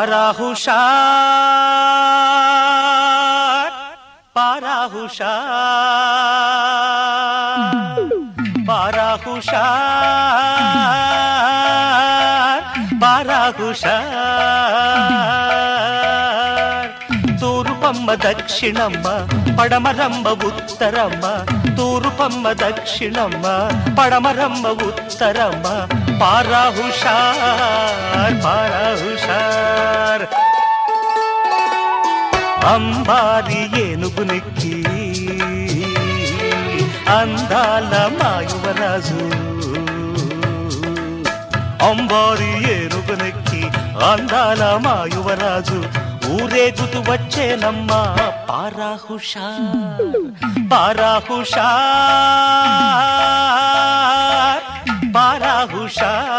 పారాహుషార్ పారాహుషార్ పారాహుషార్ పారాహుషార్ తూర్పమ్మ దక్షిణమ్మ పడమరమ్మ ఉత్తరమ్మ తూర్పమ్మ దక్షిణమ్మ పడమరమ్మ ఉత్తరమ్మ పారాహుషార్ పారాహుషార్ అంబారి ఏనుగునెక్కి అందాల మా యువరాజు అంబారి ఏనుగునెక్కి అందాల మా యువరాజు ఊరేగుతూ వచ్చేనమ్మా పారాహుషార్ పారాహుషార్ పారాహుషార్